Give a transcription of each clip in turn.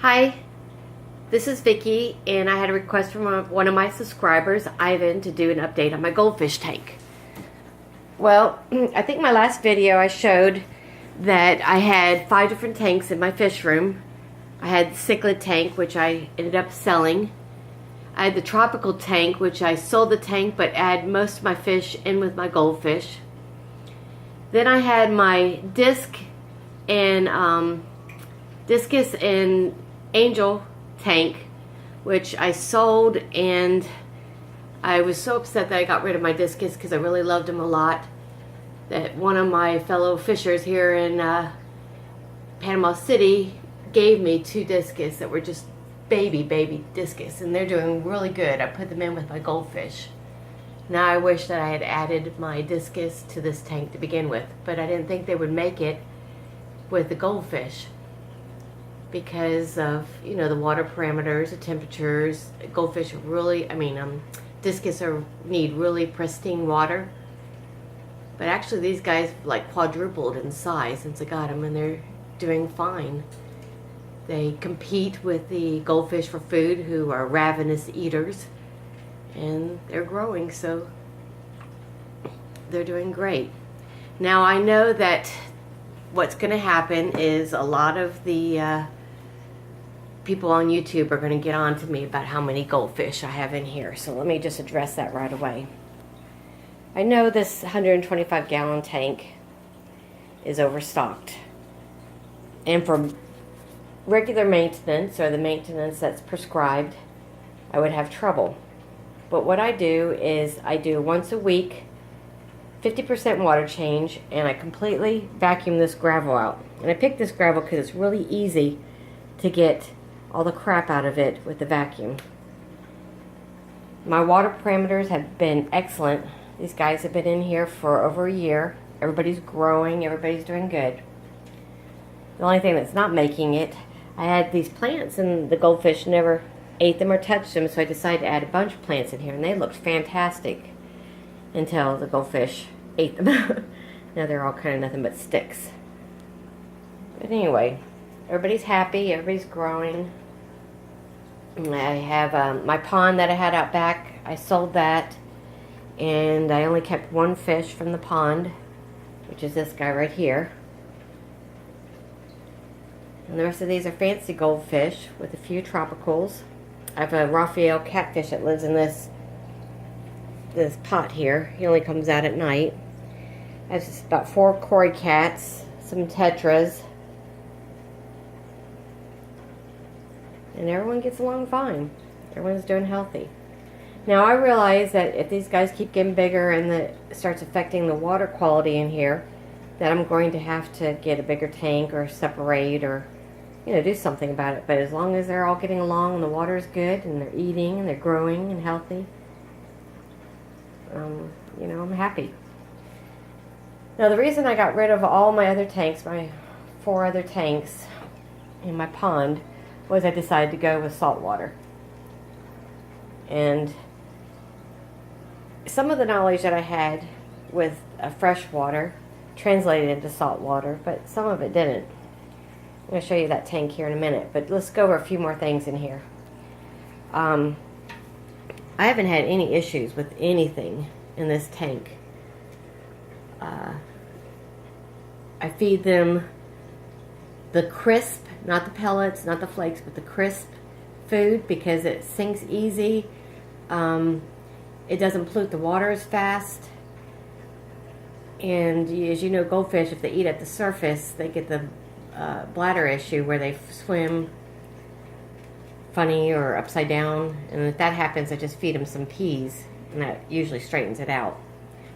Hi, this is Vicki, and I had a request from one of my subscribers, Ivan, to do an update on my goldfish tank. Well, I think my last video I showed that I had 5 different tanks in my fish room. I had the cichlid tank, which I ended up selling. I had the tropical tank, which I sold the tank but add most of my fish in with my goldfish. Then I had my discus and angel tank, which I sold, and I was so upset that I got rid of my discus because I really loved him a lot. That one of my fellow fishers here in Panama City gave me 2 discus that were just baby discus, and they're doing really good. I put them in with my goldfish. Now I wish that I had added my discus to this tank to begin with, but I didn't think they would make it with the goldfish because of, you know, the water parameters, the temperatures. Goldfish really, discus need really pristine water. But actually these guys like quadrupled in size since I got them, and they're doing fine. They compete with the goldfish for food, who are ravenous eaters, and they're growing, so they're doing great. Now I know that what's going to happen is a lot of the people on YouTube are going to get on to me about how many goldfish I have in here, so let me just address that right away. I know this 125-gallon tank is overstocked, and for regular maintenance, or the maintenance that's prescribed, I would have trouble. But what I do is I do once a week 50% water change, and I completely vacuum this gravel out. And I picked this gravel because it's really easy to get all the crap out of it with the vacuum. My water parameters have been excellent. These guys have been in here for over a year. Everybody's growing, everybody's doing good. The only thing that's not making it, I had these plants and the goldfish never ate them or touched them, so I decided to add a bunch of plants in here, and they looked fantastic until the goldfish ate them. Now they're all kind of nothing but sticks. But anyway, everybody's happy, everybody's growing. I have my pond that I had out back. I sold that, and I only kept 1 fish from the pond, which is this guy right here. And the rest of these are fancy goldfish with a few tropicals. I have a Raphael catfish that lives in this pot here. He only comes out at night. I have just about 4 koi cats, some tetras, and everyone gets along fine. Everyone's doing healthy. Now I realize that if these guys keep getting bigger and it starts affecting the water quality in here, that I'm going to have to get a bigger tank or separate, or do something about it. But as long as they're all getting along and the water is good and they're eating and they're growing and healthy, I'm happy. Now the reason I got rid of all my other tanks, my 4 other tanks in my pond, was I decided to go with saltwater. And some of the knowledge that I had with fresh water translated into salt water, but some of it didn't. I'm going to show you that tank here in a minute, but let's go over a few more things in here. I haven't had any issues with anything in this tank. I feed them the crisp, not the pellets, not the flakes, but the crisp food, because it sinks easy. It doesn't pollute the water as fast. And as you know, goldfish, if they eat at the surface, they get the bladder issue where they swim funny or upside down. And if that happens, I just feed them some peas, and that usually straightens it out.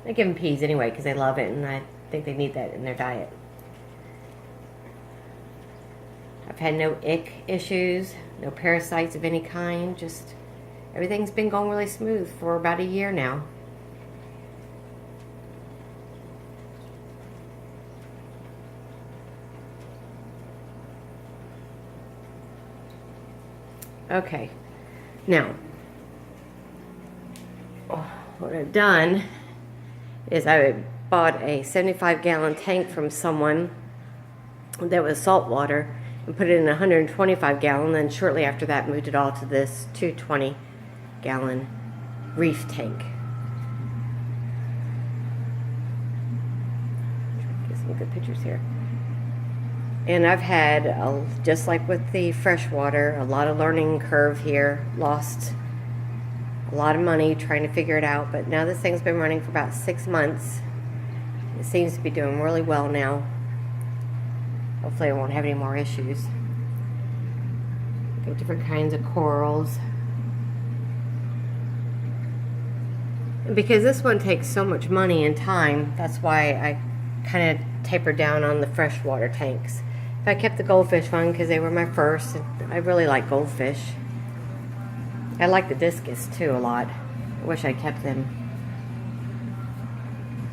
I give them peas anyway because they love it, and I think they need that in their diet. I've had no ick issues, no parasites of any kind. Just everything's been going really smooth for about a year now. Okay, now what I've done is I bought a 75-gallon tank from someone that was saltwater, and put it in a 125 gallon. Then shortly after that, moved it all to this 220 gallon reef tank. Get some good pictures here. And I've had, just like with the freshwater, a lot of learning curve here. Lost a lot of money trying to figure it out, but now this thing's been running for about 6 months. It seems to be doing really well now. Hopefully I won't have any more issues. Got different kinds of corals. And because this one takes so much money and time, that's why I kind of tapered down on the freshwater tanks. If I kept the goldfish one because they were my first, and I really like goldfish. I like the discus too a lot. I wish I kept them.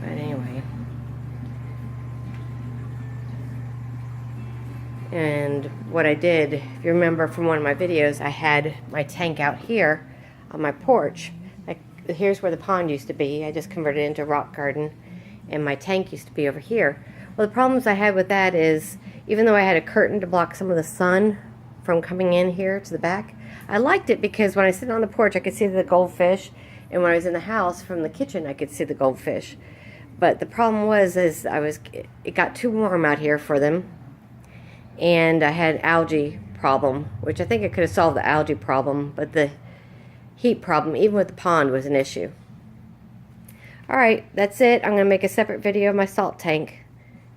But anyway. And what I did, if you remember from one of my videos, I had my tank out here on my porch. Here's where the pond used to be. I just converted it into a rock garden. And my tank used to be over here. Well, the problems I had with that is, even though I had a curtain to block some of the sun from coming in here to the back, I liked it because when I sit on the porch, I could see the goldfish, and when I was in the house from the kitchen, I could see the goldfish. But the problem was, it got too warm out here for them, and I had algae problem, which I think I could have solved the algae problem, but the heat problem, even with the pond, was an issue. Alright, that's it. I'm going to make a separate video of my salt tank.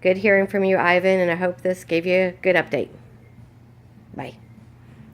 Good hearing from you, Ivan, and I hope this gave you a good update. Bye.